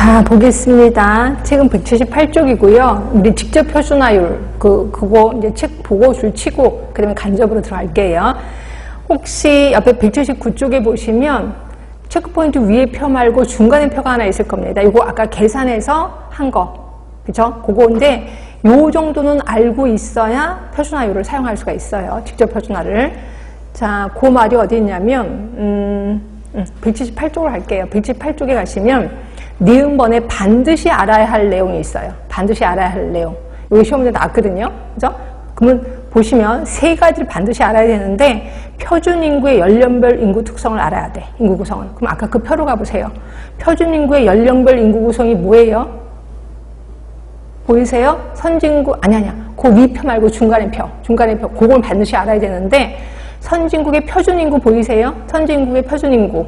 자, 보겠습니다. 책은 178쪽이고요. 우리 직접 표준화율, 그거 이제 책 보고 줄 치고, 그 다음에 간접으로 들어갈게요. 혹시 옆에 179쪽에 보시면, 체크포인트 위에 표 말고 중간에 표가 하나 있을 겁니다. 이거 아까 계산해서 한 거. 그죠? 그거인데, 요 정도는 알고 있어야 표준화율을 사용할 수가 있어요. 직접 표준화를. 자, 그 말이 어디 있냐면, 178쪽으로 갈게요. 178쪽에 가시면, 니은번에 반드시 알아야 할 내용이 있어요. 반드시 알아야 할 내용. 여기 시험에 나왔거든요. 그죠? 그러면 보시면 세 가지를 반드시 알아야 되는데, 표준 인구의 연령별 인구 특성을 알아야 돼. 인구 구성은. 그럼 아까 그 표로 가보세요. 표준 인구의 연령별 인구 구성이 뭐예요? 보이세요? 선진국, 아니야. 그 위표 말고 중간에 표. 그걸 반드시 알아야 되는데, 선진국의 표준 인구 보이세요? 선진국의 표준 인구.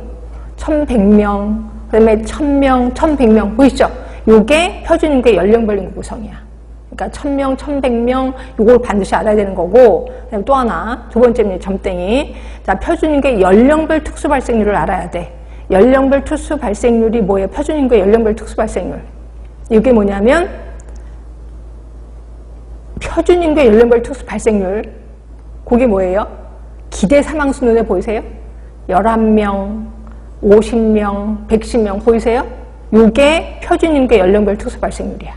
1100명, 그 다음에 1000명, 1100명. 보이시죠? 요게 표준 인구의 연령별 인구 구성이야. 그러니까 1000명, 1100명, 요걸 반드시 알아야 되는 거고, 그 다음에 또 하나, 두 번째는 점땡이. 자, 표준 인구의 연령별 특수 발생률을 알아야 돼. 연령별 특수 발생률이 뭐예요? 표준 인구의 연령별 특수 발생률. 이게 뭐냐면, 표준 인구의 연령별 특수 발생률. 그게 뭐예요? 기대 사망수 눈에 보이세요? 11명, 50명, 110명 보이세요? 요게 표준 인구의 연령별 특수 발생률이야.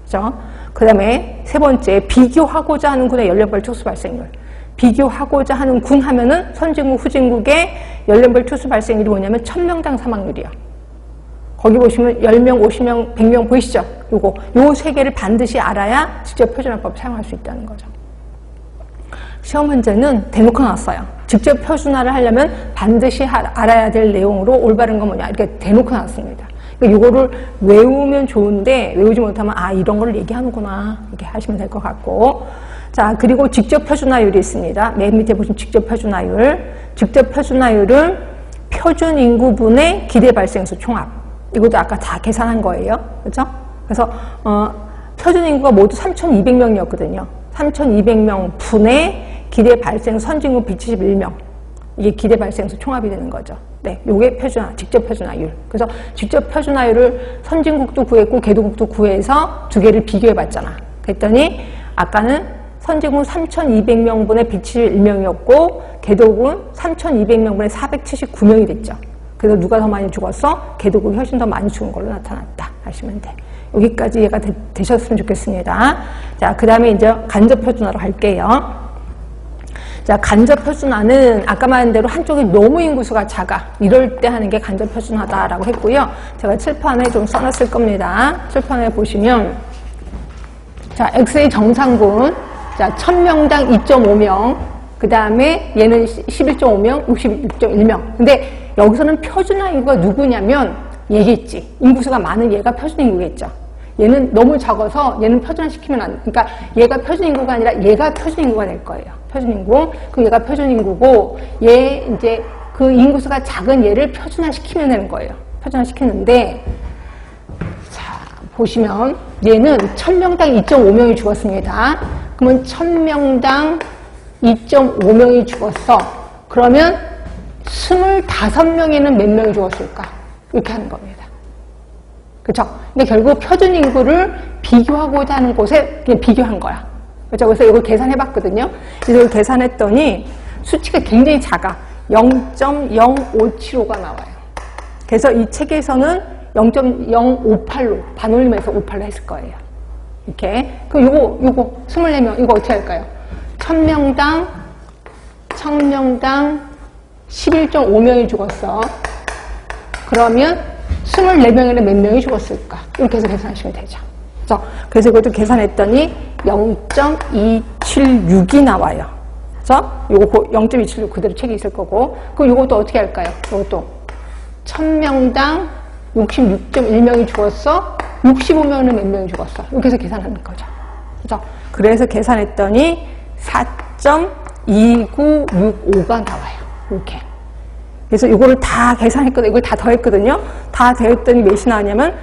그죠? 그 다음에 세 번째, 비교하고자 하는 군의 연령별 특수 발생률. 비교하고자 하는 군 하면은 선진국, 후진국의 연령별 특수 발생률이 뭐냐면 1000명당 사망률이야. 거기 보시면 10명, 50명, 100명 보이시죠? 요 세 개를 반드시 알아야 직접 표준화법 사용할 수 있다는 거죠. 시험 문제는 대놓고 나왔어요. 직접 표준화를 하려면 반드시 알아야 될 내용으로 올바른 건 뭐냐, 이렇게 대놓고 나왔습니다. 그러니까 이거를 외우면 좋은데 외우지 못하면 이런 걸 얘기하는구나 이렇게 하시면 될 것 같고, 자, 그리고 직접 표준화율이 있습니다. 맨 밑에 보시면 직접 표준화율. 직접 표준화율은 표준 인구분의 기대 발생수 총합. 이것도 아까 다 계산한 거예요. 그렇죠? 그래서 표준 인구가 모두 3200명이었거든요. 3200명 분의 기대 발생 선진국 171명. 이게 기대 발생수 총합이 되는 거죠. 네, 요게 표준화, 직접 표준화율. 그래서 직접 표준화율을 선진국도 구했고 개도국도 구해서 두 개를 비교해 봤잖아. 그랬더니 아까는 선진국 3200명분의 171명이었고 개도국은 3200명분의 479명이 됐죠. 그래서 누가 더 많이 죽었어? 개도국이 훨씬 더 많이 죽은 걸로 나타났다 하시면 돼. 여기까지 이해가 되셨으면 좋겠습니다. 자, 그 다음에 이제 간접 표준화로 갈게요. 자, 간접 표준화는 아까 말한 대로 한쪽이 너무 인구수가 작아. 이럴 때 하는 게 간접 표준화다라고 했고요. 제가 칠판에 좀 써놨을 겁니다. 칠판에 보시면, 자, X의 정상군. 자, 1000명당 2.5명. 그 다음에 얘는 11.5명, 66.1명. 근데 여기서는 표준화 인구가 누구냐면 얘겠지. 인구수가 많은 얘가 표준 인구겠죠. 얘는 너무 적어서 얘는 표준화시키면 안 돼. 그러니까 얘가 표준 인구가 아니라 얘가 표준 인구가 될 거예요. 표준 인구. 그럼 얘가 표준 인구고 얘 이제 그 인구수가 작은 얘를 표준화시키면 되는 거예요. 표준화시키는데, 자, 보시면 얘는 1000명당 2.5명이 죽었습니다. 그러면 1000명당 2.5명이 죽었어. 그러면 25명에는 몇 명이 죽었을까? 이렇게 하는 겁니다. 그렇죠? 근데 결국 표준 인구를 비교하고자 하는 곳에 그냥 비교한 거야. 그렇죠? 그래서 이걸 계산해봤거든요. 그래서 이걸 계산했더니 수치가 굉장히 작아. 0.0575가 나와요. 그래서 이 책에서는 0.058로 반올림해서 58로 했을 거예요. 이렇게. 그럼 요거 24명 이거 어떻게 할까요? 1000명당 11.5명이 죽었어. 그러면 24명에는 몇 명이 죽었을까? 이렇게 해서 계산하시면 되죠. 그래서 이것도 계산했더니 0.276이 나와요. 그래서 요거 0.276 그대로 책이 있을 거고, 그럼 요것도 어떻게 할까요? 요것도 1000명당 66.1명이 죽었어. 65명에는 몇 명이 죽었어. 이렇게 해서 계산하는 거죠. 그죠? 그래서 계산했더니 4.2965가 나와요. 이렇게. 그래서 이거를 다 계산했거든요. 이걸 다 더했거든요. 다 더했더니 몇이 나왔냐면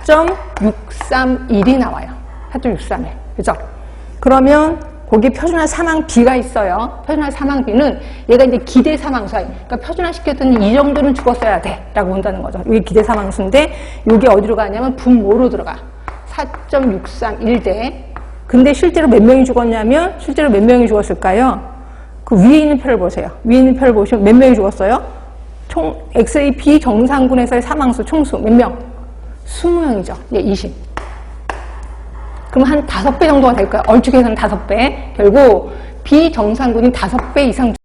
4.631이 나와요. 4.631. 그죠? 그러면 거기 표준화 사망 B가 있어요. 표준화 사망 B는 얘가 이제 기대 사망수야. 그러니까 표준화 시켰더니 이 정도는 죽었어야 돼. 라고 본다는 거죠. 이게 기대 사망수인데, 이게 어디로 가냐면 분모로 들어가. 4.631대. 근데 실제로 몇 명이 죽었냐면, 실제로 몇 명이 죽었을까요? 그 위에 있는 표를 보세요. 위에 있는 표를 보시면 몇 명이 죽었어요? 총, XAP 정상군에서의 사망수 총수 몇 명? 20명이죠. 예, 20. 그럼 한 5배 정도가 될 거예요. 얼추 계산은 5배. 결국 비정상군이 5배 이상